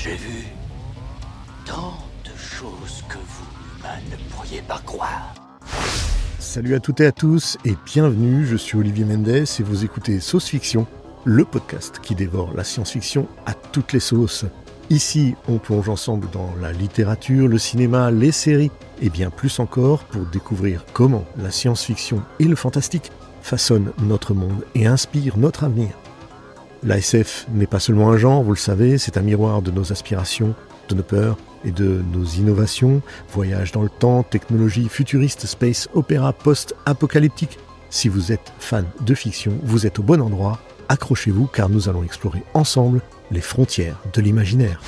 J'ai vu tant de choses que vous, humains, ne pourriez pas croire. Salut à toutes et à tous et bienvenue, je suis Olivier Mendes et vous écoutez Sauce Fiction, le podcast qui dévore la science-fiction à toutes les sauces. Ici, on plonge ensemble dans la littérature, le cinéma, les séries et bien plus encore pour découvrir comment la science-fiction et le fantastique façonnent notre monde et inspirent notre avenir. La SF n'est pas seulement un genre, vous le savez, c'est un miroir de nos aspirations, de nos peurs et de nos innovations, voyage dans le temps, technologie futuriste, space, opéra, post-apocalyptique. Si vous êtes fan de fiction, vous êtes au bon endroit. Accrochez-vous car nous allons explorer ensemble les frontières de l'imaginaire.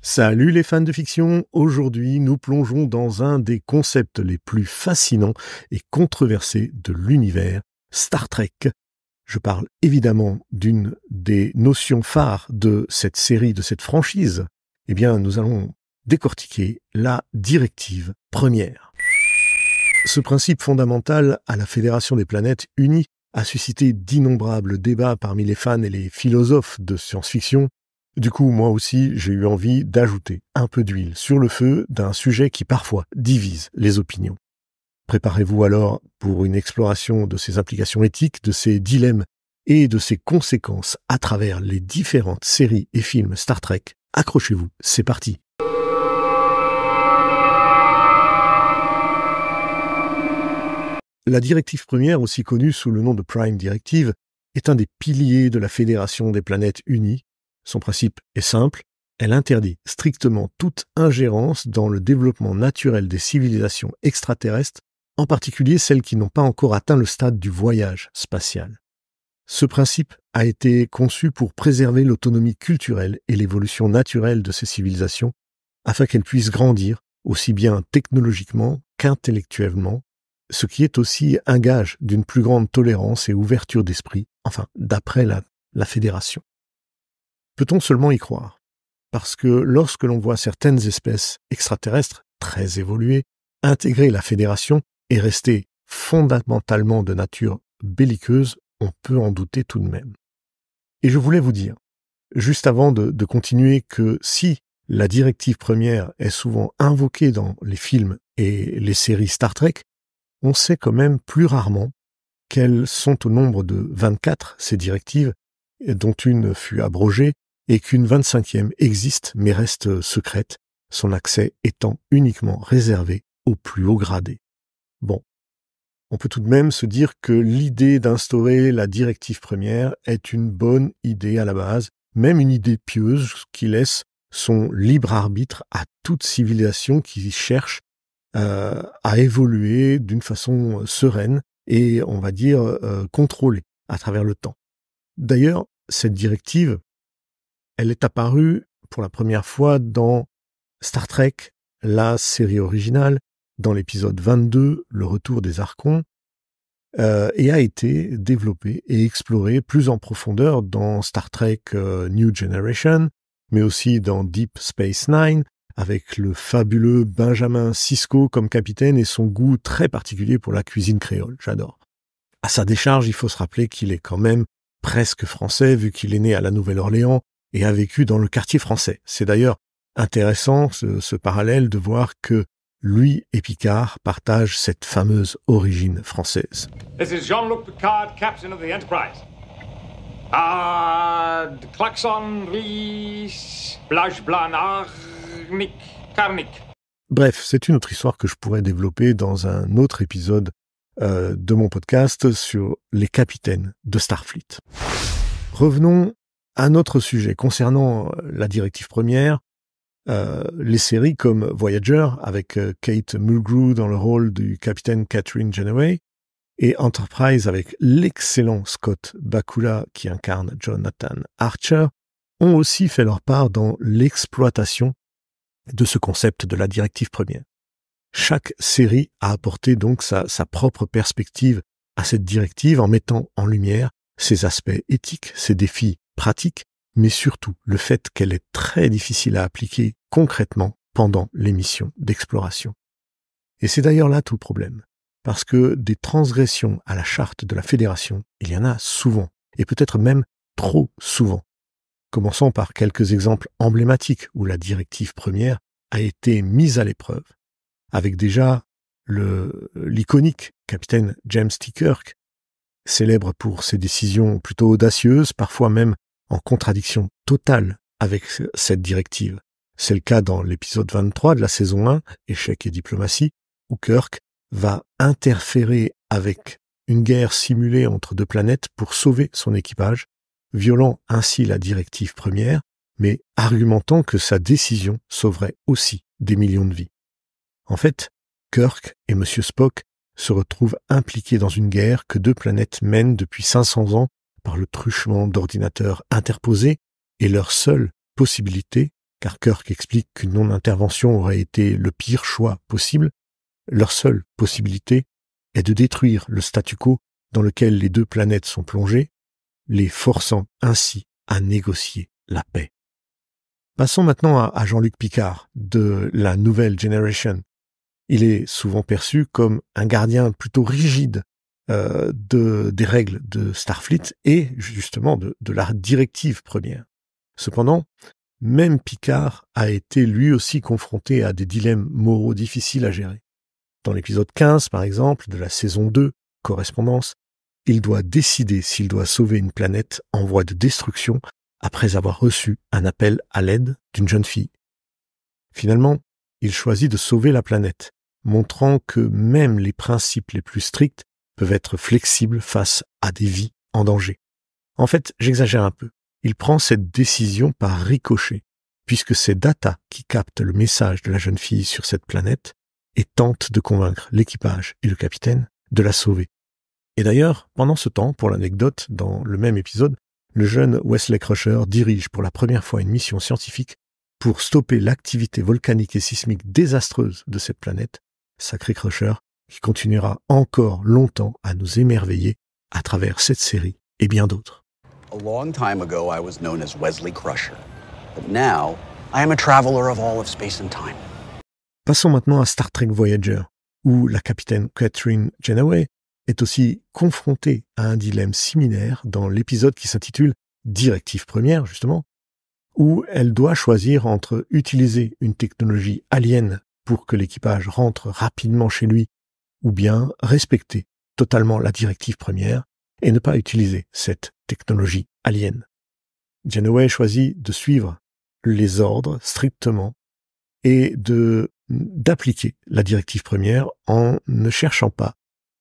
Salut les fans de fiction, aujourd'hui nous plongeons dans un des concepts les plus fascinants et controversés de l'univers, Star Trek. Je parle évidemment d'une des notions phares de cette série, de cette franchise. Eh bien, nous allons décortiquer la directive première. Ce principe fondamental à la Fédération des planètes unies a suscité d'innombrables débats parmi les fans et les philosophes de science-fiction. Du coup, moi aussi, j'ai eu envie d'ajouter un peu d'huile sur le feu d'un sujet qui parfois divise les opinions. Préparez-vous alors pour une exploration de ses implications éthiques, de ses dilemmes et de ses conséquences à travers les différentes séries et films Star Trek. Accrochez-vous, c'est parti. La directive première, aussi connue sous le nom de Prime Directive, est un des piliers de la Fédération des planètes unies. Son principe est simple, elle interdit strictement toute ingérence dans le développement naturel des civilisations extraterrestres, en particulier celles qui n'ont pas encore atteint le stade du voyage spatial. Ce principe a été conçu pour préserver l'autonomie culturelle et l'évolution naturelle de ces civilisations, afin qu'elles puissent grandir aussi bien technologiquement qu'intellectuellement, ce qui est aussi un gage d'une plus grande tolérance et ouverture d'esprit, enfin, d'après la Fédération. Peut-on seulement y croire? Parce que lorsque l'on voit certaines espèces extraterrestres, très évoluées, intégrer la Fédération et rester fondamentalement de nature belliqueuse, on peut en douter tout de même. Et je voulais vous dire, juste avant de continuer, que si la directive première est souvent invoquée dans les films et les séries Star Trek, on sait quand même plus rarement qu'elles sont au nombre de 24, ces directives, dont une fut abrogée, et qu'une 25e existe mais reste secrète, son accès étant uniquement réservé aux plus hauts gradés. Bon, on peut tout de même se dire que l'idée d'instaurer la directive première est une bonne idée à la base, même une idée pieuse qui laisse son libre arbitre à toute civilisation qui cherche à évoluer d'une façon sereine et, on va dire, contrôlée à travers le temps. D'ailleurs, cette directive, elle est apparue pour la première fois dans Star Trek, la série originale, dans l'épisode 22, Le Retour des Archons, et a été développée et explorée plus en profondeur dans Star Trek New Generation, mais aussi dans Deep Space Nine, avec le fabuleux Benjamin Sisko comme capitaine et son goût très particulier pour la cuisine créole, j'adore. À sa décharge, il faut se rappeler qu'il est quand même presque français, vu qu'il est né à la Nouvelle-Orléans et a vécu dans le quartier français. C'est d'ailleurs intéressant, ce parallèle, de voir que lui et Picard partagent cette fameuse origine française. This is Jean-Luc Picard, captain of the Enterprise. Klaxon, Ries, Blaj Blanar, Karnik. Bref, c'est une autre histoire que je pourrais développer dans un autre épisode de mon podcast sur les capitaines de Starfleet. Revenons à notre sujet concernant la directive première. Les séries comme Voyager, avec Kate Mulgrew dans le rôle du capitaine Catherine Janeway, et Enterprise avec l'excellent Scott Bakula qui incarne Jonathan Archer, ont aussi fait leur part dans l'exploitation de ce concept de la directive première. Chaque série a apporté donc sa propre perspective à cette directive en mettant en lumière ses aspects éthiques, ses défis pratiques, mais surtout le fait qu'elle est très difficile à appliquer concrètement pendant les missions d'exploration. Et c'est d'ailleurs là tout le problème, parce que des transgressions à la charte de la Fédération, il y en a souvent, et peut-être même trop souvent. Commençons par quelques exemples emblématiques où la directive première a été mise à l'épreuve, avec déjà l'iconique capitaine James T. Kirk, célèbre pour ses décisions plutôt audacieuses, parfois même en contradiction totale avec cette directive. C'est le cas dans l'épisode 23 de la saison 1, Échec et diplomatie, où Kirk va interférer avec une guerre simulée entre deux planètes pour sauver son équipage, violant ainsi la directive première, mais argumentant que sa décision sauverait aussi des millions de vies. En fait, Kirk et M. Spock se retrouvent impliqués dans une guerre que deux planètes mènent depuis 500 ans par le truchement d'ordinateurs interposés, et leur seule possibilité, car Kirk explique qu'une non-intervention aurait été le pire choix possible, leur seule possibilité est de détruire le statu quo dans lequel les deux planètes sont plongées, les forçant ainsi à négocier la paix. Passons maintenant à Jean-Luc Picard, de la nouvelle Generation. Il est souvent perçu comme un gardien plutôt rigide des règles de Starfleet et justement de la directive première. Cependant, même Picard a été lui aussi confronté à des dilemmes moraux difficiles à gérer. Dans l'épisode 15, par exemple, de la saison 2, Correspondance, il doit décider s'il doit sauver une planète en voie de destruction après avoir reçu un appel à l'aide d'une jeune fille. Finalement, il choisit de sauver la planète, montrant que même les principes les plus stricts peuvent être flexibles face à des vies en danger. En fait, j'exagère un peu. Il prend cette décision par ricochet, puisque c'est Data qui capte le message de la jeune fille sur cette planète et tente de convaincre l'équipage et le capitaine de la sauver. Et d'ailleurs, pendant ce temps, pour l'anecdote, dans le même épisode, le jeune Wesley Crusher dirige pour la première fois une mission scientifique pour stopper l'activité volcanique et sismique désastreuse de cette planète, sacré Crusher, qui continuera encore longtemps à nous émerveiller à travers cette série et bien d'autres. A long time ago, I was known as Wesley Crusher, but now I am a traveler of all of space and time. Passons maintenant à Star Trek Voyager, où la capitaine Catherine Janeway est aussi confrontée à un dilemme similaire dans l'épisode qui s'intitule « Directive première », justement, où elle doit choisir entre utiliser une technologie alien pour que l'équipage rentre rapidement chez lui, ou bien respecter totalement la directive première et ne pas utiliser cette technologie alien. Janeway choisit de suivre les ordres strictement et d'appliquer la directive première en ne cherchant pas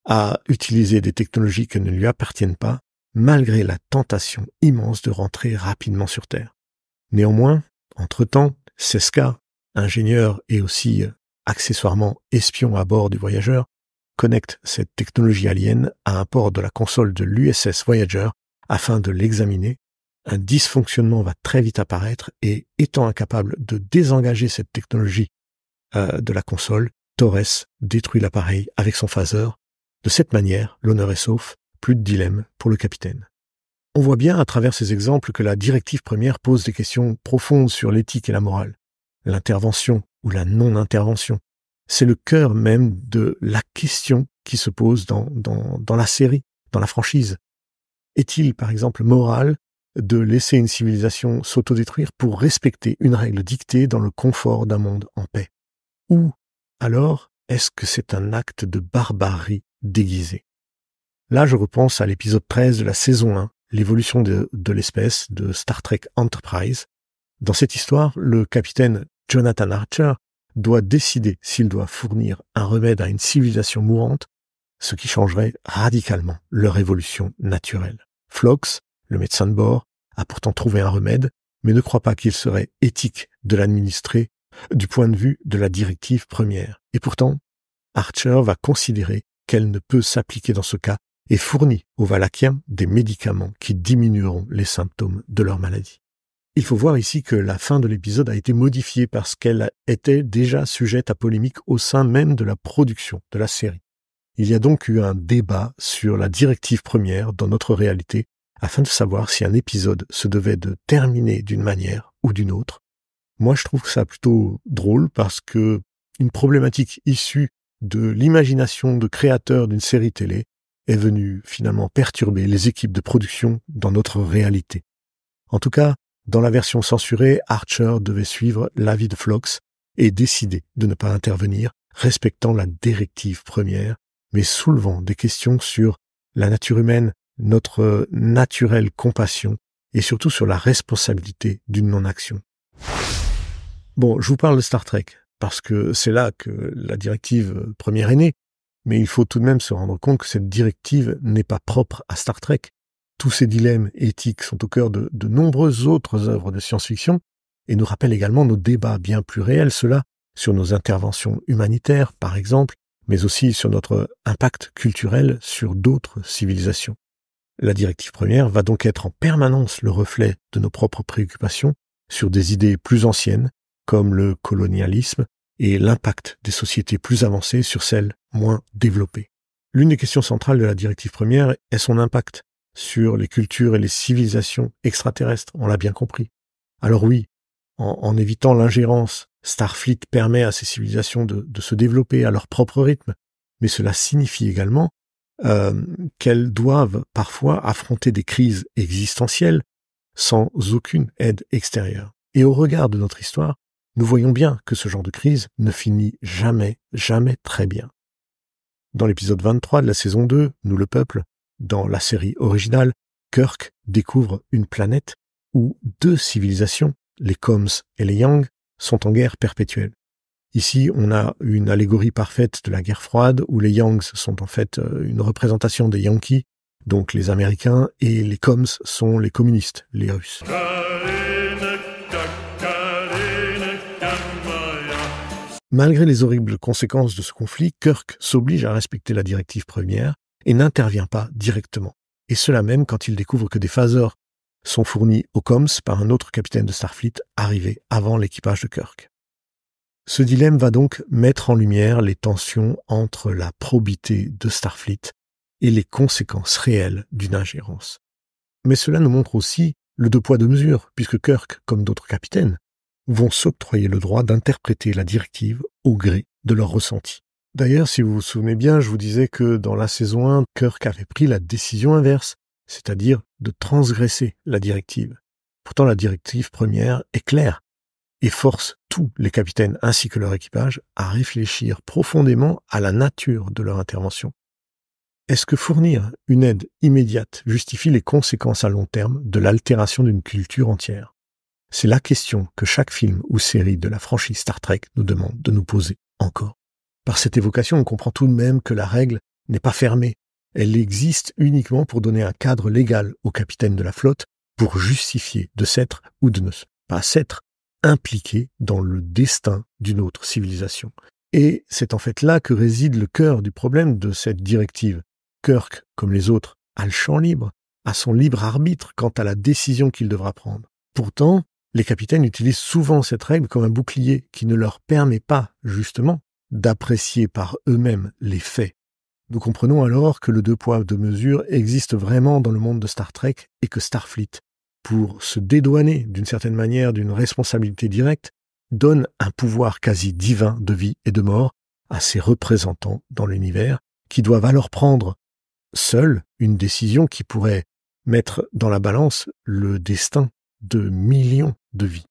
à utiliser des technologies qui ne lui appartiennent pas, malgré la tentation immense de rentrer rapidement sur Terre. Néanmoins, entre-temps, Seska, ingénieur et aussi accessoirement espion à bord du Voyageur, connecte cette technologie alien à un port de la console de l'USS Voyager afin de l'examiner. Un dysfonctionnement va très vite apparaître et, étant incapable de désengager cette technologie de la console, Torres détruit l'appareil avec son phaser. De cette manière, l'honneur est sauf, plus de dilemme pour le capitaine. On voit bien à travers ces exemples que la directive première pose des questions profondes sur l'éthique et la morale. L'intervention ou la non-intervention, c'est le cœur même de la question qui se pose dans la série, dans la franchise. Est-il, par exemple, moral de laisser une civilisation s'autodétruire pour respecter une règle dictée dans le confort d'un monde en paix? Ou alors, est-ce que c'est un acte de barbarie déguisé? Là, je repense à l'épisode 13 de la saison 1, l'évolution de l'espèce de Star Trek Enterprise. Dans cette histoire, le capitaine Jonathan Archer doit décider s'il doit fournir un remède à une civilisation mourante, ce qui changerait radicalement leur évolution naturelle. Phlox, le médecin de bord, a pourtant trouvé un remède, mais ne croit pas qu'il serait éthique de l'administrer du point de vue de la directive première. Et pourtant, Archer va considérer qu'elle ne peut s'appliquer dans ce cas et fournit aux Valakiens des médicaments qui diminueront les symptômes de leur maladie. Il faut voir ici que la fin de l'épisode a été modifiée parce qu'elle était déjà sujette à polémique au sein même de la production de la série. Il y a donc eu un débat sur la directive première dans notre réalité afin de savoir si un épisode se devait de terminer d'une manière ou d'une autre. Moi, je trouve ça plutôt drôle parce que une problématique issue de l'imagination de créateurs d'une série télé est venue finalement perturber les équipes de production dans notre réalité. En tout cas, Dans la version censurée, Archer devait suivre l'avis de Phlox et décider de ne pas intervenir, respectant la directive première, mais soulevant des questions sur la nature humaine, notre naturelle compassion et surtout sur la responsabilité d'une non-action. Bon, je vous parle de Star Trek parce que c'est là que la directive première est née, mais il faut tout de même se rendre compte que cette directive n'est pas propre à Star Trek. Tous ces dilemmes éthiques sont au cœur de nombreuses autres œuvres de science-fiction et nous rappellent également nos débats bien plus réels, ceux-là sur nos interventions humanitaires, par exemple, mais aussi sur notre impact culturel sur d'autres civilisations. La directive première va donc être en permanence le reflet de nos propres préoccupations sur des idées plus anciennes, comme le colonialisme et l'impact des sociétés plus avancées sur celles moins développées. L'une des questions centrales de la directive première est son impact sur les cultures et les civilisations extraterrestres, on l'a bien compris. Alors oui, en évitant l'ingérence, Starfleet permet à ces civilisations de se développer à leur propre rythme, mais cela signifie également qu'elles doivent parfois affronter des crises existentielles sans aucune aide extérieure. Et au regard de notre histoire, nous voyons bien que ce genre de crise ne finit jamais très bien. Dans l'épisode 23 de la saison 2, Nous le peuple, dans la série originale, Kirk découvre une planète où deux civilisations, les Coms et les Yang, sont en guerre perpétuelle. Ici, on a une allégorie parfaite de la guerre froide où les Yangs sont en fait une représentation des Yankees, donc les Américains, et les Coms sont les communistes, les Russes. Malgré les horribles conséquences de ce conflit, Kirk s'oblige à respecter la directive première et n'intervient pas directement. Et cela même quand il découvre que des phasers sont fournis aux Coms par un autre capitaine de Starfleet arrivé avant l'équipage de Kirk. Ce dilemme va donc mettre en lumière les tensions entre la probité de Starfleet et les conséquences réelles d'une ingérence. Mais cela nous montre aussi le deux poids deux mesures, puisque Kirk, comme d'autres capitaines, vont s'octroyer le droit d'interpréter la directive au gré de leur ressenti. D'ailleurs, si vous vous souvenez bien, je vous disais que dans la saison 1, Kirk avait pris la décision inverse, c'est-à-dire de transgresser la directive. Pourtant, la directive première est claire et force tous les capitaines ainsi que leur équipage à réfléchir profondément à la nature de leur intervention. Est-ce que fournir une aide immédiate justifie les conséquences à long terme de l'altération d'une culture entière ? C'est la question que chaque film ou série de la franchise Star Trek nous demande de nous poser encore. Par cette évocation, on comprend tout de même que la règle n'est pas fermée. Elle existe uniquement pour donner un cadre légal au capitaine de la flotte pour justifier de s'être ou de ne pas s'être impliqué dans le destin d'une autre civilisation. Et c'est en fait là que réside le cœur du problème de cette directive. Kirk, comme les autres, a le champ libre, a son libre arbitre quant à la décision qu'il devra prendre. Pourtant, les capitaines utilisent souvent cette règle comme un bouclier qui ne leur permet pas, justement, d'apprécier par eux-mêmes les faits. Nous comprenons alors que le deux poids deux mesures existe vraiment dans le monde de Star Trek et que Starfleet, pour se dédouaner d'une certaine manière d'une responsabilité directe, donne un pouvoir quasi divin de vie et de mort à ses représentants dans l'univers qui doivent alors prendre seuls une décision qui pourrait mettre dans la balance le destin de millions de vies.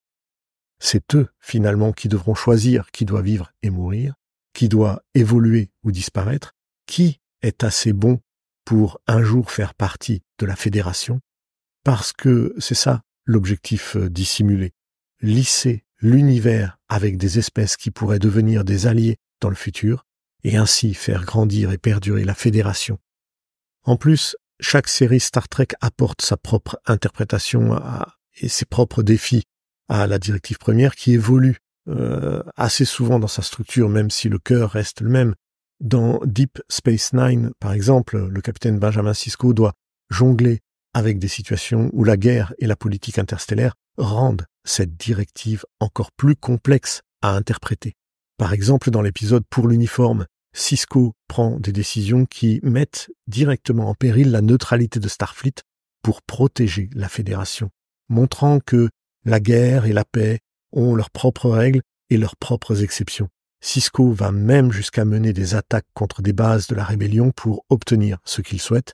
C'est eux, finalement, qui devront choisir qui doit vivre et mourir, qui doit évoluer ou disparaître, qui est assez bon pour un jour faire partie de la Fédération, parce que c'est ça l'objectif dissimulé, lisser l'univers avec des espèces qui pourraient devenir des alliés dans le futur, et ainsi faire grandir et perdurer la Fédération. En plus, chaque série Star Trek apporte sa propre interprétation et ses propres défis à la directive première qui évolue assez souvent dans sa structure, même si le cœur reste le même. Dans Deep Space Nine, par exemple, le capitaine Benjamin Sisko doit jongler avec des situations où la guerre et la politique interstellaire rendent cette directive encore plus complexe à interpréter. Par exemple, dans l'épisode Pour l'uniforme, Sisko prend des décisions qui mettent directement en péril la neutralité de Starfleet pour protéger la Fédération, montrant que la guerre et la paix ont leurs propres règles et leurs propres exceptions. Sisko va même jusqu'à mener des attaques contre des bases de la rébellion pour obtenir ce qu'il souhaite,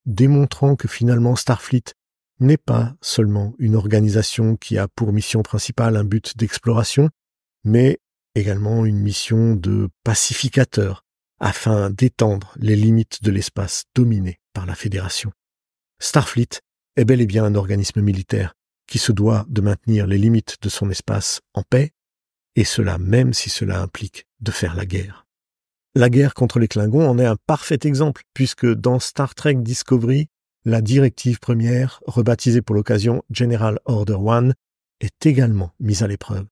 démontrant que finalement Starfleet n'est pas seulement une organisation qui a pour mission principale un but d'exploration, mais également une mission de pacificateur afin d'étendre les limites de l'espace dominé par la Fédération. Starfleet est bel et bien un organisme militaire qui se doit de maintenir les limites de son espace en paix, et cela même si cela implique de faire la guerre. La guerre contre les Klingons en est un parfait exemple, puisque dans Star Trek Discovery, la directive première, rebaptisée pour l'occasion General Order 1, est également mise à l'épreuve,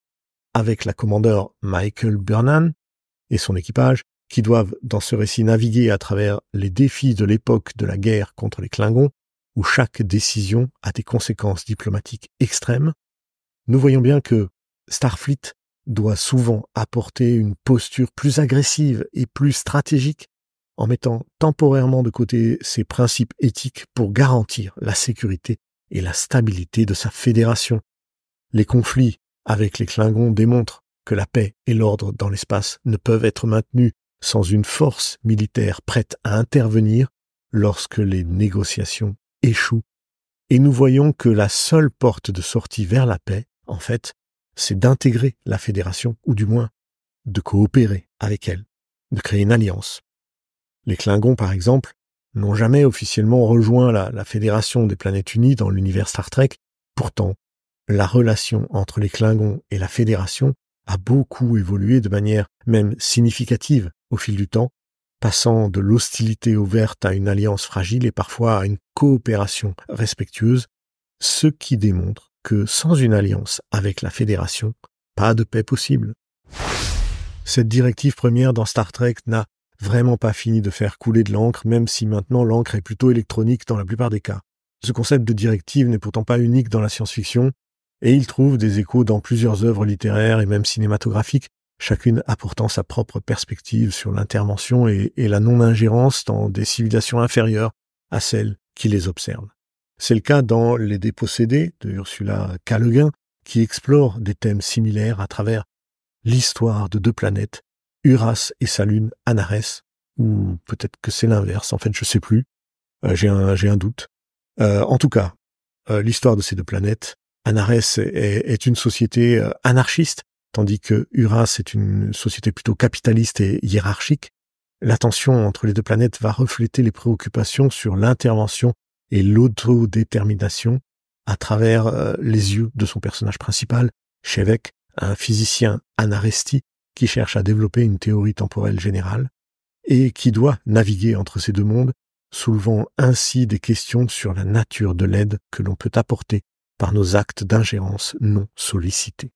avec la commandeur Michael Burnham et son équipage, qui doivent dans ce récit naviguer à travers les défis de l'époque de la guerre contre les Klingons, où chaque décision a des conséquences diplomatiques extrêmes. Nous voyons bien que Starfleet doit souvent apporter une posture plus agressive et plus stratégique en mettant temporairement de côté ses principes éthiques pour garantir la sécurité et la stabilité de sa fédération. Les conflits avec les Klingons démontrent que la paix et l'ordre dans l'espace ne peuvent être maintenus sans une force militaire prête à intervenir lorsque les négociations échouent. Et nous voyons que la seule porte de sortie vers la paix, en fait, c'est d'intégrer la Fédération, ou du moins de coopérer avec elle, de créer une alliance. Les Klingons, par exemple, n'ont jamais officiellement rejoint la Fédération des Planètes Unies dans l'univers Star Trek. Pourtant, la relation entre les Klingons et la Fédération a beaucoup évolué de manière même significative au fil du temps, passant de l'hostilité ouverte à une alliance fragile et parfois à une coopération respectueuse, ce qui démontre que sans une alliance avec la Fédération, pas de paix possible. Cette directive première dans Star Trek n'a vraiment pas fini de faire couler de l'encre, même si maintenant l'encre est plutôt électronique dans la plupart des cas. Ce concept de directive n'est pourtant pas unique dans la science-fiction, et il trouve des échos dans plusieurs œuvres littéraires et même cinématographiques, chacune apportant sa propre perspective sur l'intervention et la non-ingérence dans des civilisations inférieures à celles qui les observent. C'est le cas dans Les Dépossédés de Ursula K. Le Guin, qui explore des thèmes similaires à travers l'histoire de deux planètes, Uras et sa lune Anarès, ou peut-être que c'est l'inverse, en fait je sais plus, j'ai un doute. En tout cas, l'histoire de ces deux planètes, Anarès est une société anarchiste, tandis que Uras est une société plutôt capitaliste et hiérarchique. La tension entre les deux planètes va refléter les préoccupations sur l'intervention et l'autodétermination à travers les yeux de son personnage principal, Shevek, un physicien anaresti qui cherche à développer une théorie temporelle générale et qui doit naviguer entre ces deux mondes, soulevant ainsi des questions sur la nature de l'aide que l'on peut apporter par nos actes d'ingérence non sollicités.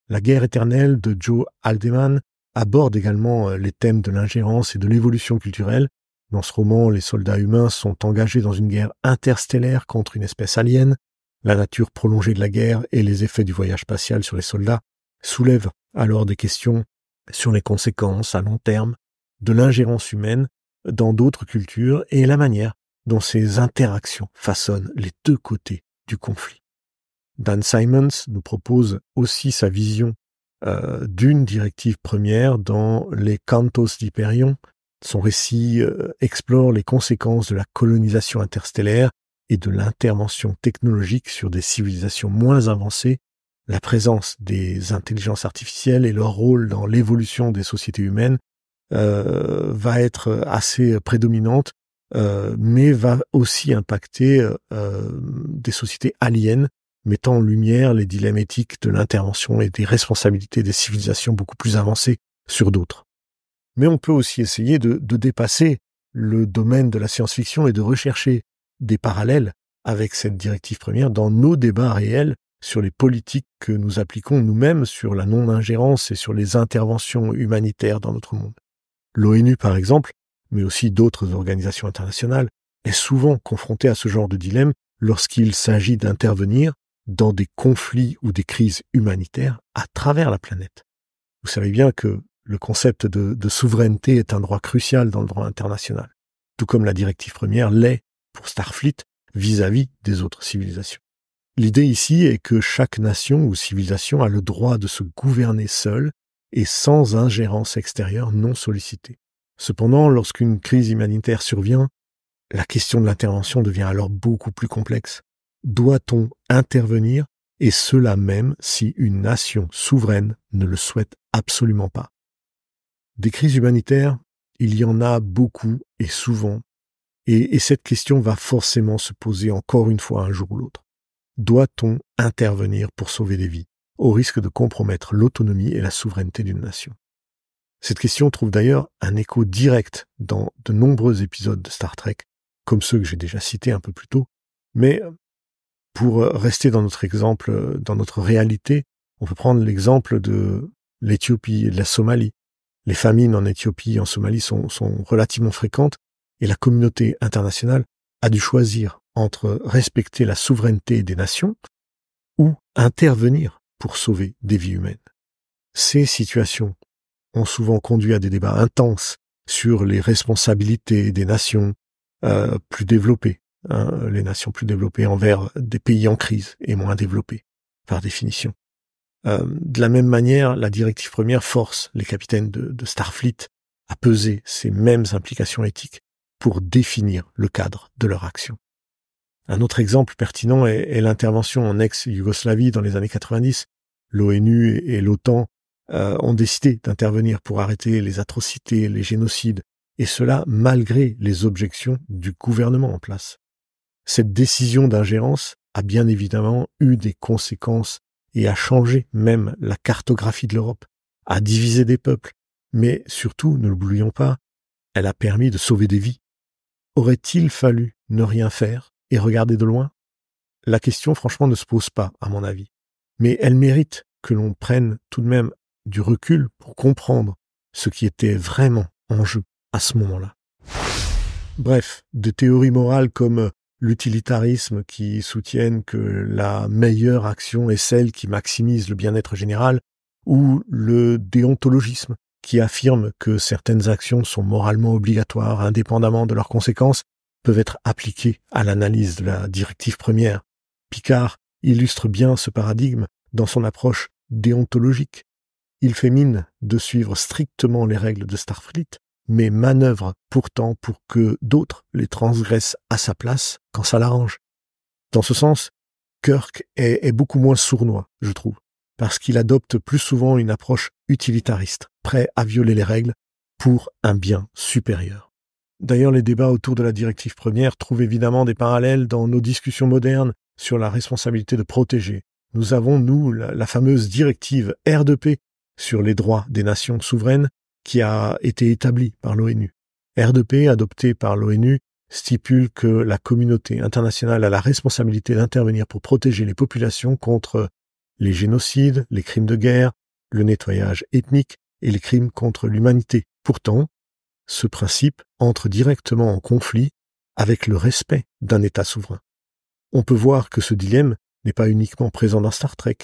La guerre éternelle de Joe Haldeman aborde également les thèmes de l'ingérence et de l'évolution culturelle. Dans ce roman, les soldats humains sont engagés dans une guerre interstellaire contre une espèce alien. La nature prolongée de la guerre et les effets du voyage spatial sur les soldats soulèvent alors des questions sur les conséquences à long terme de l'ingérence humaine dans d'autres cultures et la manière dont ces interactions façonnent les deux côtés du conflit. Dan Simmons nous propose aussi sa vision d'une directive première dans Les Cantos d'Hyperion. Son récit explore les conséquences de la colonisation interstellaire et de l'intervention technologique sur des civilisations moins avancées, la présence des intelligences artificielles et leur rôle dans l'évolution des sociétés humaines va être assez prédominante, mais va aussi impacter des sociétés aliens, mettant en lumière les dilemmes éthiques de l'intervention et des responsabilités des civilisations beaucoup plus avancées sur d'autres. Mais on peut aussi essayer de dépasser le domaine de la science-fiction et de rechercher des parallèles avec cette directive première dans nos débats réels sur les politiques que nous appliquons nous-mêmes sur la non-ingérence et sur les interventions humanitaires dans notre monde. L'ONU, par exemple, mais aussi d'autres organisations internationales, est souvent confrontée à ce genre de dilemme lorsqu'il s'agit d'intervenir dans des conflits ou des crises humanitaires à travers la planète. Vous savez bien que le concept de souveraineté est un droit crucial dans le droit international, tout comme la directive première l'est pour Starfleet vis-à-vis des autres civilisations. L'idée ici est que chaque nation ou civilisation a le droit de se gouverner seule et sans ingérence extérieure non sollicitée. Cependant, lorsqu'une crise humanitaire survient, la question de l'intervention devient alors beaucoup plus complexe. Doit-on intervenir, et cela même si une nation souveraine ne le souhaite absolument pas? Des crises humanitaires, il y en a beaucoup et souvent, et cette question va forcément se poser encore une fois un jour ou l'autre. Doit-on intervenir pour sauver des vies, au risque de compromettre l'autonomie et la souveraineté d'une nation? Cette question trouve d'ailleurs un écho direct dans de nombreux épisodes de Star Trek, comme ceux que j'ai déjà cités un peu plus tôt, mais pour rester dans notre exemple, dans notre réalité, on peut prendre l'exemple de l'Éthiopie et de la Somalie. Les famines en Éthiopie et en Somalie sont relativement fréquentes et la communauté internationale a dû choisir entre respecter la souveraineté des nations ou intervenir pour sauver des vies humaines. Ces situations ont souvent conduit à des débats intenses sur les responsabilités des nations plus développées, les nations plus développées envers des pays en crise et moins développés, par définition. De la même manière, la directive première force les capitaines de Starfleet à peser ces mêmes implications éthiques pour définir le cadre de leur action. Un autre exemple pertinent est l'intervention en ex-Yougoslavie dans les années 90. L'ONU et l'OTAN ont décidé d'intervenir pour arrêter les atrocités, les génocides, et cela malgré les objections du gouvernement en place. Cette décision d'ingérence a bien évidemment eu des conséquences et a changé même la cartographie de l'Europe, a divisé des peuples, mais surtout, ne l'oublions pas, elle a permis de sauver des vies. Aurait-il fallu ne rien faire et regarder de loin? La question, franchement, ne se pose pas, à mon avis. Mais elle mérite que l'on prenne tout de même du recul pour comprendre ce qui était vraiment en jeu à ce moment-là. Bref, des théories morales comme l'utilitarisme qui soutiennent que la meilleure action est celle qui maximise le bien-être général, ou le déontologisme qui affirme que certaines actions sont moralement obligatoires indépendamment de leurs conséquences, peuvent être appliquées à l'analyse de la directive première. Picard illustre bien ce paradigme dans son approche déontologique. Il fait mine de suivre strictement les règles de Starfleet, mais manœuvre pourtant pour que d'autres les transgressent à sa place quand ça l'arrange. Dans ce sens, Kirk est beaucoup moins sournois, je trouve, parce qu'il adopte plus souvent une approche utilitariste, prêt à violer les règles pour un bien supérieur. D'ailleurs, les débats autour de la directive première trouvent évidemment des parallèles dans nos discussions modernes sur la responsabilité de protéger. Nous avons, nous, la fameuse directive R2P sur les droits des nations souveraines qui a été établie par l'ONU. R2P, adoptée par l'ONU, stipule que la communauté internationale a la responsabilité d'intervenir pour protéger les populations contre les génocides, les crimes de guerre, le nettoyage ethnique et les crimes contre l'humanité. Pourtant, ce principe entre directement en conflit avec le respect d'un État souverain. On peut voir que ce dilemme n'est pas uniquement présent dans Star Trek,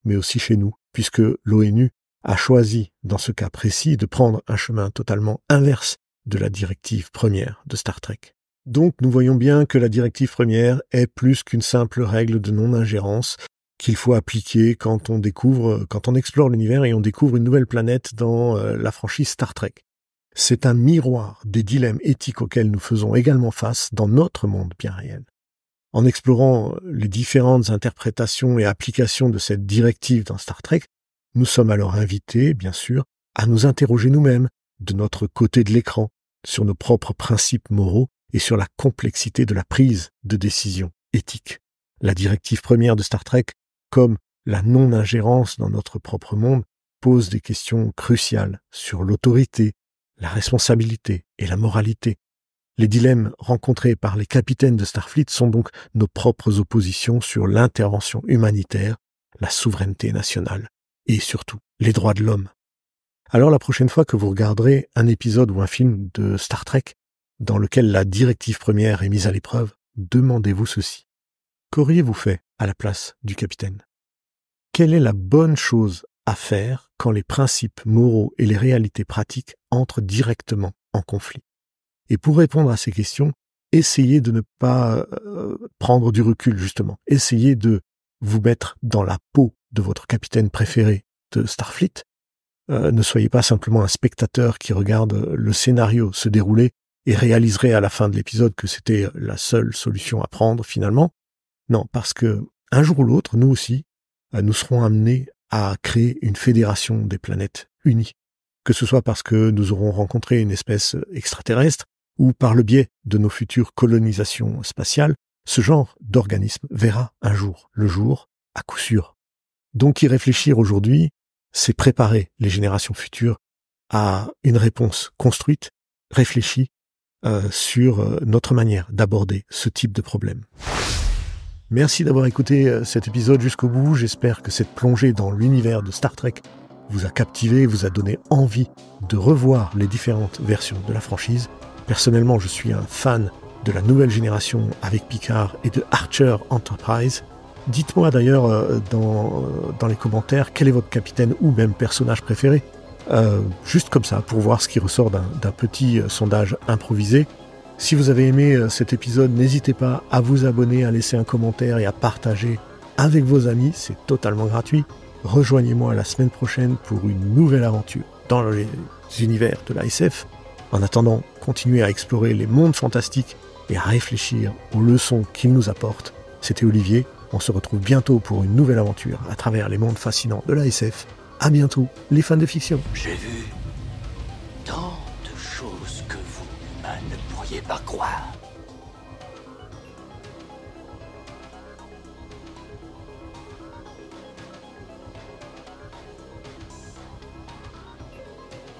mais aussi chez nous, puisque l'ONU a choisi, dans ce cas précis, de prendre un chemin totalement inverse de la directive première de Star Trek. Donc nous voyons bien que la directive première est plus qu'une simple règle de non-ingérence qu'il faut appliquer quand on explore l'univers et on découvre une nouvelle planète dans la franchise Star Trek. C'est un miroir des dilemmes éthiques auxquels nous faisons également face dans notre monde bien réel. En explorant les différentes interprétations et applications de cette directive dans Star Trek, nous sommes alors invités, bien sûr, à nous interroger nous-mêmes, de notre côté de l'écran, sur nos propres principes moraux et sur la complexité de la prise de décision éthique. La directive première de Star Trek, comme la non-ingérence dans notre propre monde, pose des questions cruciales sur l'autorité, la responsabilité et la moralité. Les dilemmes rencontrés par les capitaines de Starfleet sont donc nos propres oppositions sur l'intervention humanitaire, la souveraineté nationale et surtout les droits de l'homme. Alors la prochaine fois que vous regarderez un épisode ou un film de Star Trek dans lequel la directive première est mise à l'épreuve, demandez-vous ceci. Qu'auriez-vous fait à la place du capitaine? Quelle est la bonne chose à faire quand les principes moraux et les réalités pratiques entrent directement en conflit? Et pour répondre à ces questions, essayez de ne pas prendre du recul, justement. Essayez de vous mettre dans la peau de votre capitaine préféré de Starfleet. Ne soyez pas simplement un spectateur qui regarde le scénario se dérouler et réaliserait à la fin de l'épisode que c'était la seule solution à prendre finalement. Non, parce que un jour ou l'autre, nous aussi, nous serons amenés à créer une fédération des planètes unies. Que ce soit parce que nous aurons rencontré une espèce extraterrestre ou par le biais de nos futures colonisations spatiales, ce genre d'organisme verra un jour le jour, à coup sûr. Donc y réfléchir aujourd'hui, c'est préparer les générations futures à une réponse construite, réfléchie sur notre manière d'aborder ce type de problème. Merci d'avoir écouté cet épisode jusqu'au bout. J'espère que cette plongée dans l'univers de Star Trek vous a captivé, vous a donné envie de revoir les différentes versions de la franchise. Personnellement, je suis un fan de la nouvelle génération avec Picard et de Archer Enterprise. Dites-moi d'ailleurs dans les commentaires quel est votre capitaine ou même personnage préféré. Juste comme ça, pour voir ce qui ressort d'un petit sondage improvisé. Si vous avez aimé cet épisode, n'hésitez pas à vous abonner, à laisser un commentaire et à partager avec vos amis, c'est totalement gratuit. Rejoignez-moi la semaine prochaine pour une nouvelle aventure dans les univers de la SF. En attendant, continuez à explorer les mondes fantastiques et à réfléchir aux leçons qu'ils nous apportent. C'était Olivier, on se retrouve bientôt pour une nouvelle aventure à travers les mondes fascinants de la SF. À bientôt, les fans de fiction. J'ai vu tant de choses que vous, humains, ne pourriez pas croire.